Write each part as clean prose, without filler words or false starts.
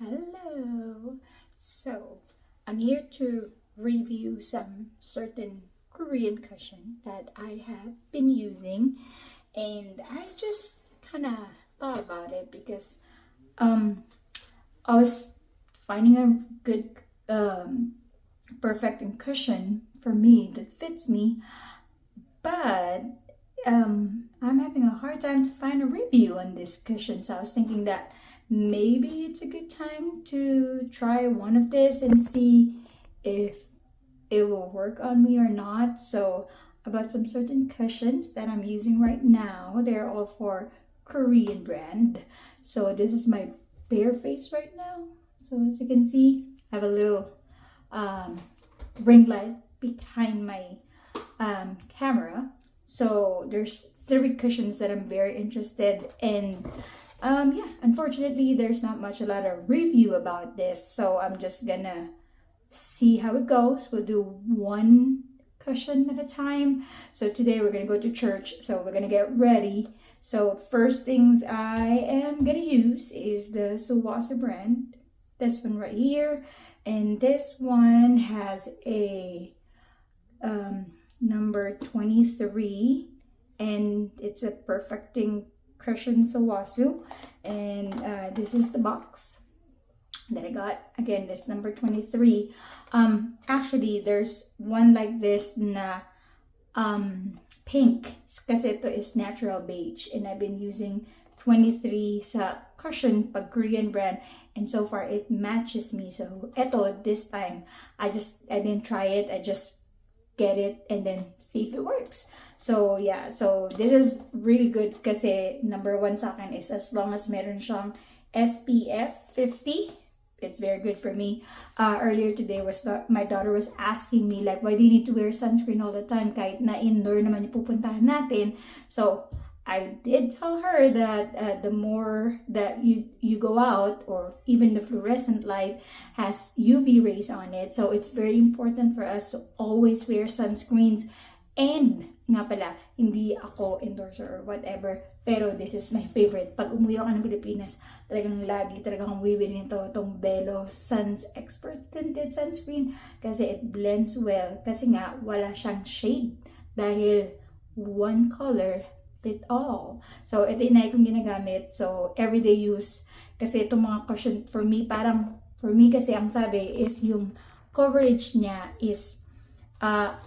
Hello. So, I'm here to review some certain Korean cushion that I have been using, and I just kind of thought about it because I was finding a good perfecting cushion for me that fits me, but I'm having a hard time to find a review on this cushion. So I was thinking that maybe it's a good time to try one of this and see if it will work on me or not. So I bought some certain cushions that I'm using right now. They're all for Korean brand. So this is my bare face right now. So as you can see, I have a little ring light behind my camera. So there's 3 cushions that I'm very interested in. Yeah, unfortunately there's not a lot of review about this, so I'm just gonna see how it goes. We'll do one cushion at a time. So today we're gonna go to church, so we're gonna get ready. So first things I am gonna use is the Suwasu brand, this one right here, and this one has a number 23, and it's a perfecting cushion Suwasu, and this is the box that I got. Again, that's number 23. Actually there's one like this na pink, kasi ito is natural beige, and I've been using 23 sa cushion pag Korean brand, and so far it matches me. So eto, this time I didn't try it, I just get it and then see if it works. So yeah, so this is really good kasi number 1 sa akin is as long as meron siyang SPF 50, it's very good for me. Earlier today my daughter was asking me like, why do you need to wear sunscreen all the time kahit na indoor naman yung pupuntahan natin? So I did tell her that the more that you go out, or even the fluorescent light has UV rays on it, so it's very important for us to always wear sunscreens. And nga pala, hindi ako endorser or whatever, pero this is my favorite. Pag umuwi ako ng Pilipinas, talagang akong bibili nito, itong Belo Suns Expert Tinted Sunscreen, kasi it blends well, kasi nga wala siyang shade, dahil one color fit all. So ito yung kong ginagamit, so everyday use. Kasi itong mga cushion for me kasi ang sabi is yung coverage niya is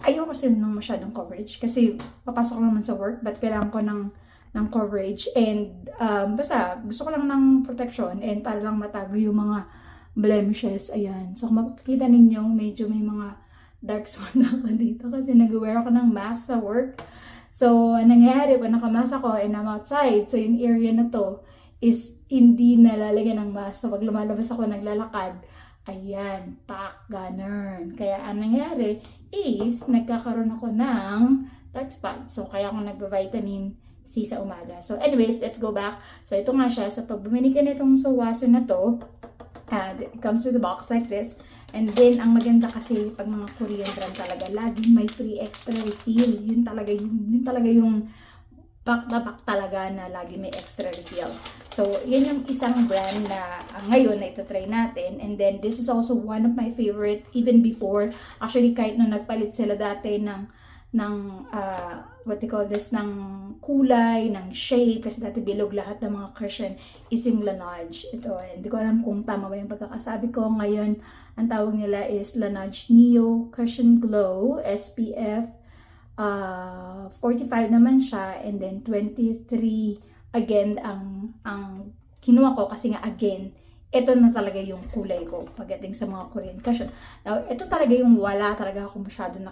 ayoko kasi ng masyadong coverage kasi papasok naman sa work, but kailangan ko ng coverage, and basta gusto ko lang ng protection and para lang matago yung mga blemishes. Ayan, so kung makikita ninyo, medyo may mga dark spot na ako dito kasi nag-wear ako ng mask sa work. So nangyayari pag nakamasa ko and I'm outside, so yung area na to is hindi nalalagyan ng mask. So pag lumalabas ako, naglalakad, ayan, tak, ganun. Kaya ang nangyayari is nagkakaroon ako ng dark spot. So kaya ako nagba-vitamin C sa umaga. So anyways, let's go back. So ito nga siya. So pag bumili ka nitong Suwasu na to, it comes with a box like this. And then, ang maganda kasi pag mga Korean brand talaga, laging may free extra refill. Yun talaga yung back na back talaga na lagi may extra refill. So, yan yung isang brand na ngayon na ito try natin. And then, this is also one of my favorite even before. Actually, kahit nung nagpalit sila dati ng what they call this, ng kulay, ng shape, kasi dati bilog lahat ng mga cushion, is yung Laneige. Ito, hindi ko alam kung tama ba yung pagkakasabi ko. Ngayon, ang tawag nila is Laneige Neo Cushion Glow SPF 45 naman siya, and then 23 again ang kinuha ko kasi nga again ito na talaga yung kulay ko pagdating sa mga Korean cushion. Now, ito talaga yung wala talaga ako masyadong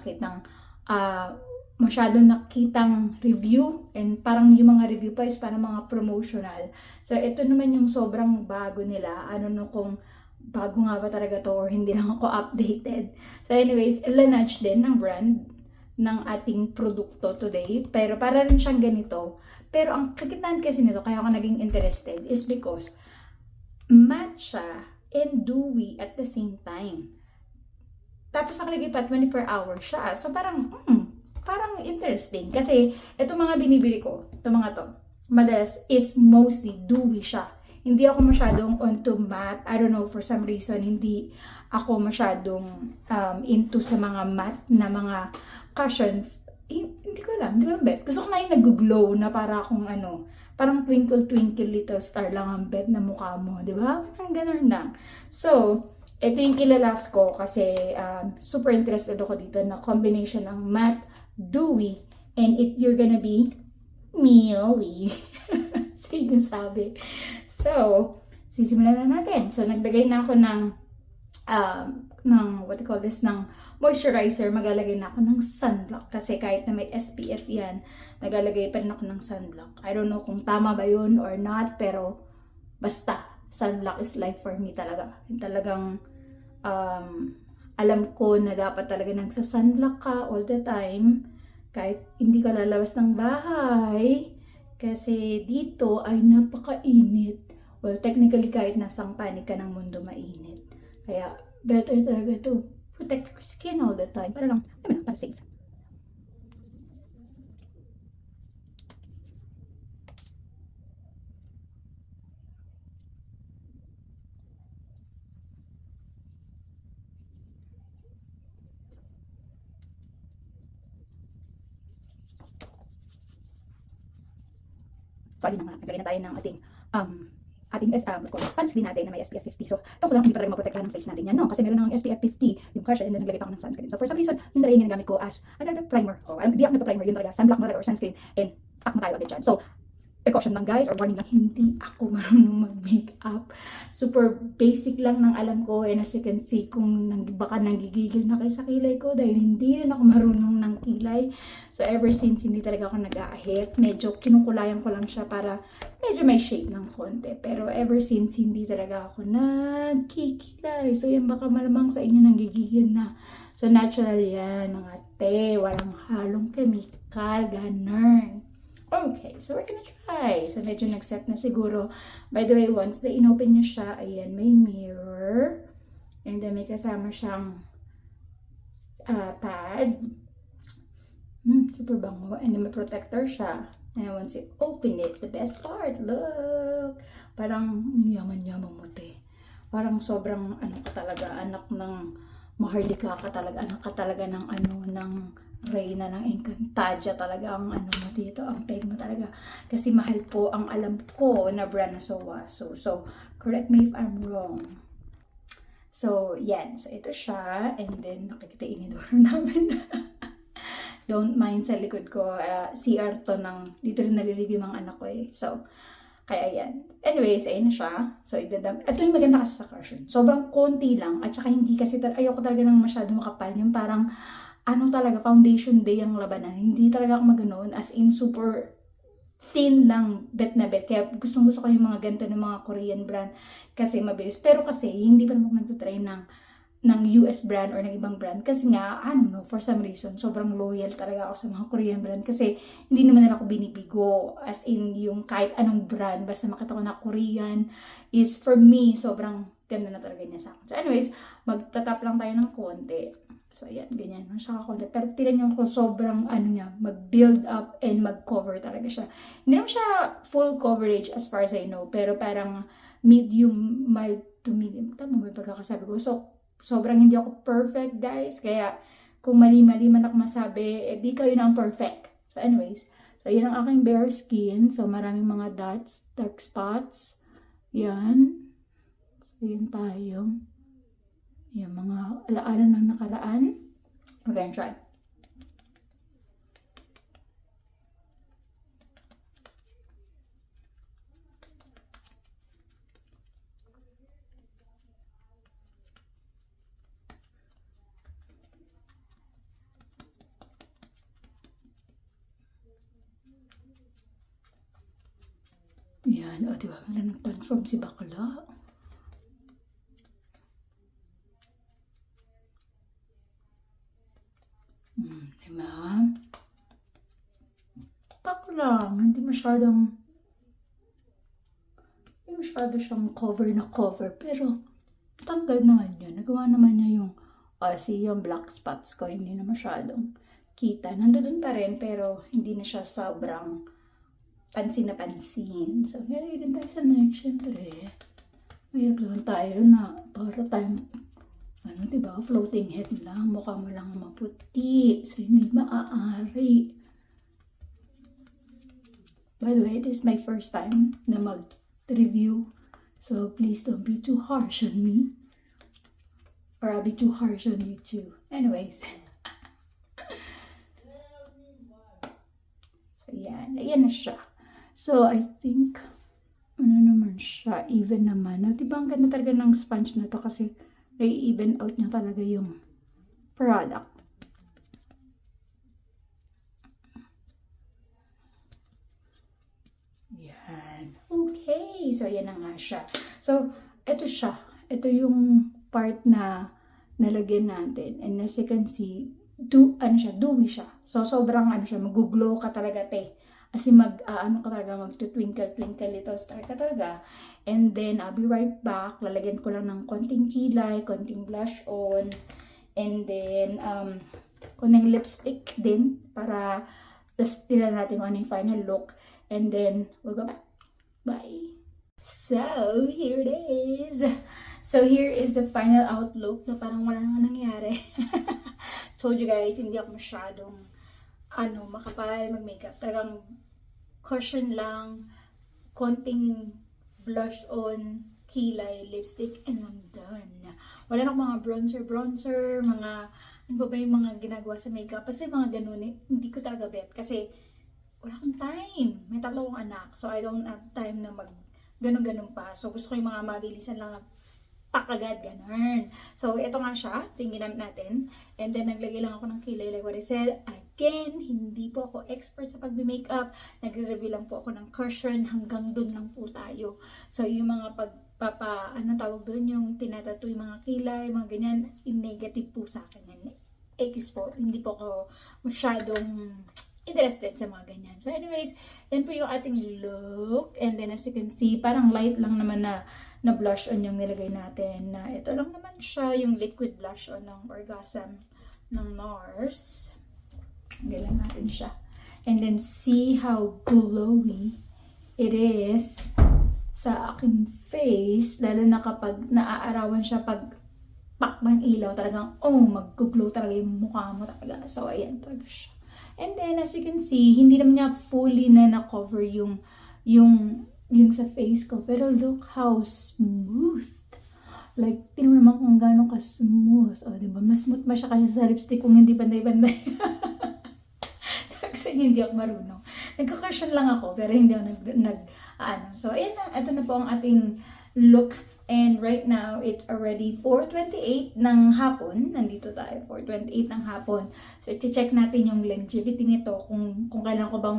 nakitang review, and parang yung mga review pa is parang mga promotional. So ito naman yung sobrang bago nila. Ano no kung bago nga ba talaga to or hindi lang ako updated. So anyways, Laneige din ng brand ng ating produkto today, pero para rin siyang ganito. Pero ang kagitan kasi nito, kaya ako naging interested, is because matcha and dewy at the same time. Tapos nakalagay pa 24 hours siya. So parang interesting. Kasi itong mga binibili ko, itong mga to, madalas is mostly dewy siya. hindi ako masyadong onto matte. I don't know, for some reason, hindi ako masyadong into sa mga matte na mga cushion. Hindi ko alam, bet. Gusto ko na yung nag-glow na para akong parang twinkle twinkle little star lang ang bet na mukha mo, di ba? Ang ganun lang. So, ito yung kilalas ko kasi super interested ako dito na combination ng matte, dewy, and you're gonna be mealy. So, yung sabi. So, sisimulan na natin. So, naglagay na ako ng what you call this, ng moisturizer. Maglalagay na ako ng sunblock kasi kahit na may SPF yan, naglalagay pa rin ako ng sunblock. I don't know kung tama ba yun or not, pero basta, sunblock is life for me talaga. Yung talagang alam ko na dapat talaga nagsa-sunblock ka all the time kahit hindi ka lalabas ng bahay kasi dito ay napakainit. Well, technically kahit nasang panig ka ng mundo mainit. Kaya better talaga to protect your skin all the time para lang, para safe. So, alin na nga, naglagay na tayo ng ating sunscreen natin na may SPF 50. So, ito ko lang hindi pa rin maprotektahan ng face natin yan, no? Kasi meron ng SPF 50, yung crush, and then naglagay pa ako ng sunscreen. So, for some reason, yun na rin yung ginagamit ko as another primer. Hindi ako nagpa-primer, yun talaga, sunblock talaga or sunscreen, and pack na tayo agad dyan. So, precaution lang guys, or warning lang, hindi ako marunong mag-makeup. Super basic lang ng alam ko, and as you can see, kung baka nanggigigil na kayo sa kilay ko, dahil hindi rin ako marunong ng kilay. So ever since, hindi talaga ako nag-aahit. Medyo kinukulayan ko lang siya para medyo may shape ng konti. Pero ever since, hindi talaga ako nagkikilay. So yan, baka malamang sa inyo nanggigigil na. So natural yan, mga te, walang halong chemical, ganun. Okay, so we're gonna try. So, medyo nag-set na siguro. By the way, once na inopen nyo siya, ayan, may mirror. And then, may kasama siyang pad. Super bango. And then, may protector siya. And once you open it, the best part, look! Parang yaman-yaman mo, te. Parang sobrang, ka talaga, anak ng Maharlika ka talaga, anak ka talaga ng ng Reyna ng Encantadia talaga ang mo dito, ang peg mo talaga. Kasi mahal po ang alam ko na brand na Sowaso. So, correct me if I'm wrong. So, yan. So, ito siya. And then, nakikita inidoro namin. Don't mind sa likod ko. CR to ng, dito rin naliligo yung mga anak ko eh. So, kaya yan. Anyways, ayun na siya. So, ito yung maganda kasi sa cushion. Sobrang konti lang. At saka hindi kasi, ayoko talaga ng masyado makapal. Yung parang, talaga, foundation day ang labanan. Hindi talaga ako maganoon. As in, super thin lang, bet na bet. Kaya gusto ko yung mga ganito ng mga Korean brand. Kasi mabilis. Pero kasi, hindi pa naman nagtutry ng US brand or ng ibang brand. Kasi nga, for some reason, sobrang loyal talaga ako sa mga Korean brand. Kasi, hindi naman nila ako binibigo. As in, yung kahit anong brand, basta makita ko na Korean, is for me, sobrang ganda na talaga niya sa akin. So anyways, magtatap lang tayo ng konti. So, ayan, ganyan. Siya kakonti. Pero tinan nyo ko sobrang, mag-build up and mag-cover talaga siya. Hindi naman siya full coverage as far as I know. Pero parang medium, mild to medium. Tama mo yung pagkakasabi ko. So, sobrang hindi ako perfect, guys. Kaya, kung mali-mali man ako masabi, di kayo na ang perfect. So, anyways. So, yan ang aking bare skin. So, maraming mga dots, dark spots. Yan. So, yan tayo. Yung mga alaala ng nakaraan. We're gonna try. Yan. O, diba? Nag-transform si bakla. Diba? Tak lang. Hindi masyado siyang cover na cover. Pero, tanggal naman yun. Nagawa naman niya yung, yung black spots ko. Hindi na masyadong kita. Nandoon pa rin, pero hindi na siya sobrang pansin na pansin. So, gano'n din tayo sa next, syempre. Mahirap naman tayo na para tayong, diba, floating head lang. Mukha mo lang maputi. So, hindi maaari. By the way, this is my first time na mag-review. So, please don't be too harsh on me. Or I'll be too harsh on you too. Anyways. So, yan. Ayan na siya. So, I think, naman siya, even naman. Diba ang ganda talaga ng sponge na to kasi nai-even out niya talaga yung product. Yan. Okay. So, yan na nga siya. So, ito siya. Ito yung part na nalagyan natin. And as you can see, dewy siya. So, sobrang mag-glow ka talaga, te. Kasi mag-twinkle little star ka talaga. And then, I'll be right back. Lalagyan ko lang ng konting kilay, konting blush on. And then, konting lipstick din. Para, tapos tingnan natin kung ano yung final look. And then, we'll go back. Bye! So, here it is. So, here is the final outlook na parang wala nang nangyari. Told you guys, hindi ako masyadong makapal mag-makeup. Talagang cushion lang, konting blush on, kilay, lipstick, and I'm done. Wala na akong mga bronzer, mga, ano ba yung mga ginagawa sa makeup? Kasi mga ganun, hindi ko talaga bet. Kasi, wala akong time. May 3 akong anak. So, I don't have time na ganun-ganun pa. So, gusto ko yung mga mabilisan lang na pakagad, ganun. So, ito nga siya. Ito yung ginamit natin. And then, naglagay lang ako ng kilay. Like what I said, again, hindi po ako expert sa pag-makeup. Nagre-review lang po ako ng cushion. Hanggang dun lang po tayo. So, yung mga tawag dun, yung tinatattoo yung mga kilay, mga ganyan, negative po sa akin yan. X po. Hindi po ako masyadong interested sa mga ganyan. So, anyways, yan po yung ating look. And then, as you can see, parang light lang naman na blush on yung nilagay natin. Na ito lang naman siya, yung liquid blush on ng Orgasm ng NARS. Galang natin siya. And then, see how glowy it is sa aking face. Lalo na kapag naaarawan siya pag pak ng ilaw. Talagang, mag-glow talaga yung mukha mo talaga. So, ayan talaga siya. And then, as you can see, hindi naman niya fully na-cover yung sa face ko. Pero look how smooth. Like, tingnan naman kung gano'n ka-smooth. O, diba? Mas smooth ba siya kasi sa lipstick kung hindi banday-banday. Kasi hindi ako marunong. Nagka-cushion lang ako, pero hindi ako So, ayan na. Ito na po ang ating look. And right now, it's already 4:28 ng hapon. Nandito tayo, 4:28 ng hapon. So, i-check natin yung longevity nito. Kung kailan ko bang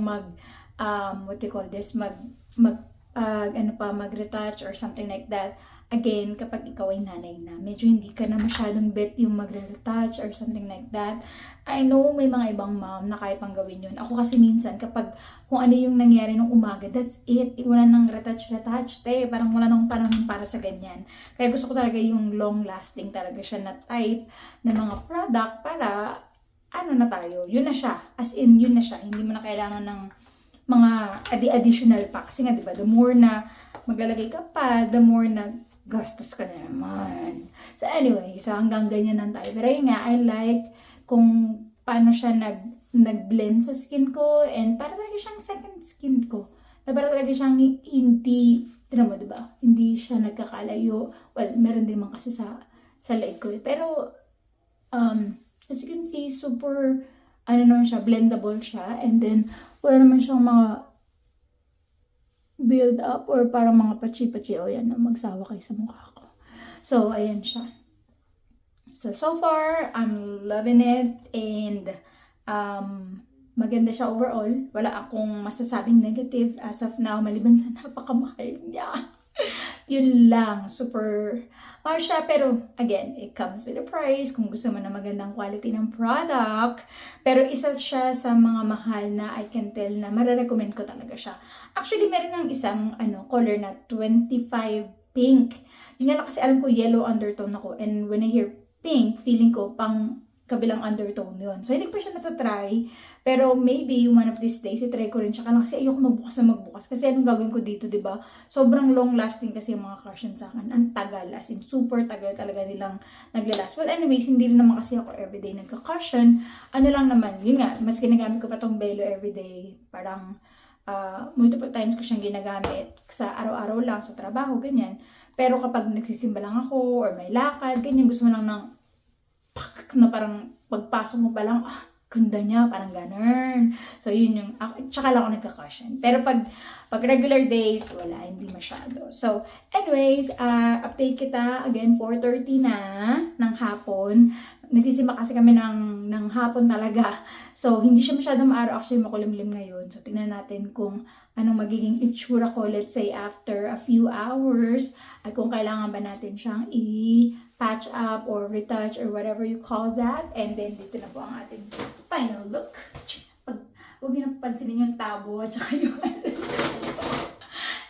mag-retouch or something like that. Again, kapag ikaw ay nanay na, medyo hindi ka na masyadong bet yung magre-retouch or something like that. I know may mga ibang mom na kaya pang gawin yun. Ako kasi minsan, kapag kung ano yung nangyari nung umaga, that's it. Wala nang retouch. Parang wala nang panahon para sa ganyan. Kaya gusto ko talaga yung long-lasting talaga siya na type na mga product para, na tayo. Yun na siya. As in, yun na siya. Hindi mo na kailangan ng mga additional pa. Kasi nga, diba, the more na maglalagay ka pa, the more na gastos ka na naman. So anyway, so hanggang ganyan lang tayo. Pero yun nga, I like kung paano siya nag-blend sa skin ko and para talaga siyang second skin ko. Na para talaga siyang hindi, tinan mo, diba? Hindi siya nagkakalayo. Well, meron din naman kasi sa leg ko. Pero, as you can see, super, naman siya, blendable siya. And then, wala naman siyang mga build up or parang mga pachi-pachi. O yan, magsawa kayo sa mukha ko. So, ayan siya. So far, I'm loving it. And, maganda siya overall. Wala akong masasabing negative as of now, maliban sa napakamahal niya. Yun lang, super siya. Pero, again, it comes with a price. Kung gusto mo na magandang quality ng product. Pero isa siya sa mga mahal na I can tell na mararecommend ko talaga siya. Actually, meron ng isang color na 25 pink. Yun nga kasi alam ko yellow undertone ako. And when I hear pink, feeling ko pang kabilang undertone yun. So, hindi ko pa siya natatry. Pero maybe one of these days, itry ko rin siya. Kasi ayoko magbukas. Kasi anong gagawin ko dito, diba? Sobrang long lasting kasi yung mga cushion sa akin. Ang tagal. As in, super tagal talaga nilang naglalast. Well, anyways, hindi rin naman kasi ako everyday nagka-cushion. Ano lang naman, yun nga, mas ginagamit ko pa tong Belo everyday. Parang, multiple times ko siyang ginagamit sa araw-araw lang, sa trabaho, ganyan. Pero kapag nagsisimba lang ako, or may lakad, ganyan, gusto mo lang ng na parang pagpasok mo pa lang, ganda niya, parang ganun. So, yun yung, tsaka lang ako nagka-cushion. Pero pag regular days, wala, hindi masyado. So, anyways, update kita, again, 4:30 na ng hapon. Nagsisimba kasi kami ng hapon talaga. So, hindi siya masyadong maaraw. Actually, makulimlim ngayon. So, tingnan natin kung anong magiging itsura ko, let's say, after a few hours. At kung kailangan ba natin siyang patch up or retouch or whatever you call that. And then, dito na po ang ating final look. Huwag niyo na pansinin yung tabo at saka yung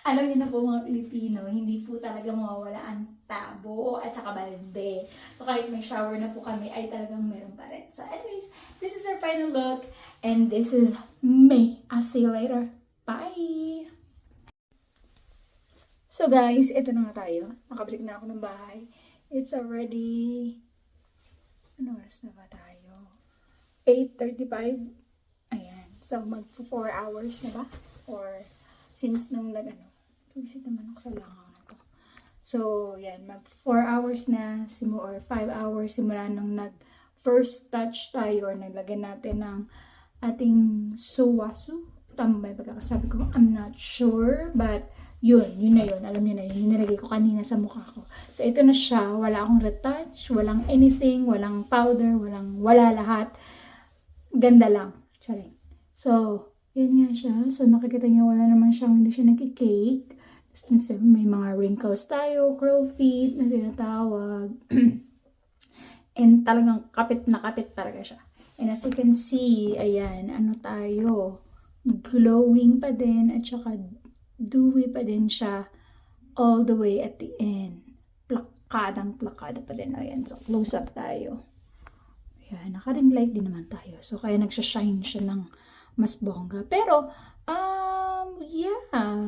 alam niyo na po mga Pilipino, hindi po talaga mawawala ang tabo at saka balde. So, kahit may shower na po kami, ay talagang meron pa rin. So, anyways, this is our final look. And this is me. I'll see you later. Bye! So, guys, ito na nga tayo. Nakabalik na ako ng bahay. It's already, ano oras na ba tayo? 8:35. Ayan. So, mag 4 hours na ba? Or, since nung visit naman ako sa langaw na to. So, yan. Mag 4 hours na, or 5 hours simula nung first touch tayo or naglagyan natin ng ating suwasu. Tama ba yung pagkakasabi ko? I'm not sure, but yun na yun. Alam niyo na yun. Yung nilagay ko kanina sa mukha ko. So, ito na siya. Wala akong retouch, walang anything, walang powder, wala lahat. Ganda lang. Charing. So, yun nga siya. So, nakikita niyo, hindi siya nagki-cake. Tapos, may mga wrinkles tayo, crow feet na tinatawag. And talagang kapit na kapit talaga siya. And as you can see, ayan, tayo, glowing pa din at saka dewy pa din siya all the way at the end. Plakada pa din. Ayan, so close up tayo. Ayan, naka-ring light din naman tayo. So, kaya nagsashine siya ng mas bongga. Pero,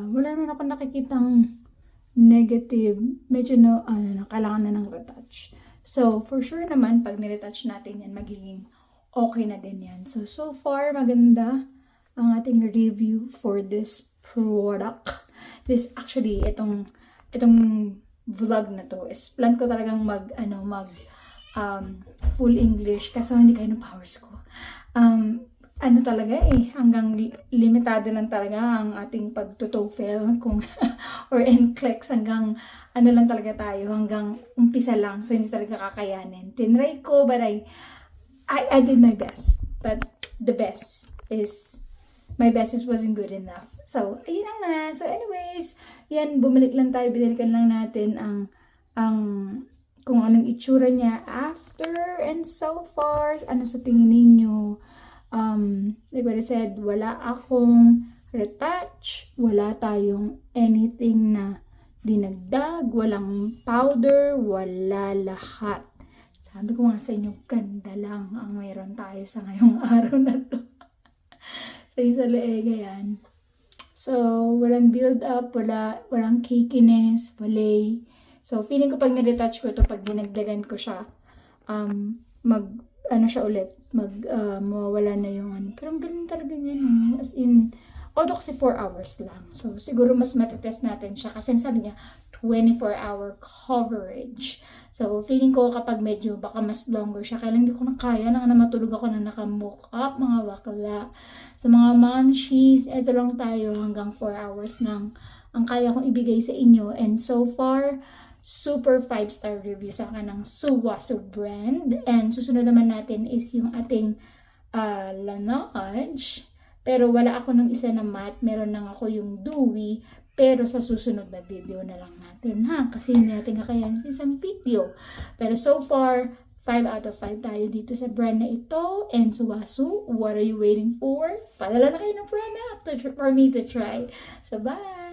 wala naman ako nakikitang negative. Medyo kailangan na ng retouch. So, for sure naman, pag niretouch natin yan, magiging okay na din yan. So far, maganda ang ating review for this product. Itong vlog na to, is plan ko talagang full English kasi hindi kayo ng powers ko. Hanggang limitado lang talaga ang ating pag-TOEFL or NCLEX hanggang lang talaga tayo, hanggang umpisa lang. So, hindi talaga kakayanin. Tinry ko, but I did my best. But my best wasn't good enough. So, ayun na nga. So, anyways, yan, bumalik lang tayo. Binalikan lang natin ang kung anong itsura niya after and so far. Ano sa tingin ninyo? Like what I said, wala akong retouch, wala tayong anything na dinagdag, walang powder, wala lahat. Sabi ko nga sa inyo, ganda lang ang mayroon tayo sa ngayong araw na to. Sa isa leeg, yan. So, walang build up, walang cakiness, wala. So, feeling ko pag niretouch ko ito, pag dinagdagan ko siya, mawawala na yung Pero ang galing talaga niya, as in, although kasi 4 hours lang. So, siguro mas matitest natin siya kasi sabi niya, 24-hour coverage. So, feeling ko kapag medyo baka mas longer siya, kaya lang hindi ko na kaya na matulog ako na naka-mock up, mga bakla. Sa mga momshies, eto lang tayo hanggang 4 hours nang ang kaya kong ibigay sa inyo. And so far, super 5-star review sa akin ng Suwasu brand. And susunod naman natin is yung ating Laneige. Pero wala ako ng isa na matte. Meron lang ako yung dewy. Pero sa susunod na video na lang natin, kasi hindi natin kakayanin sa isang video. Pero so far, 5 out of 5 tayo dito sa brand na ito. And Suwasu, what are you waiting for? Padala na kayo ng product for me to try. So, bye!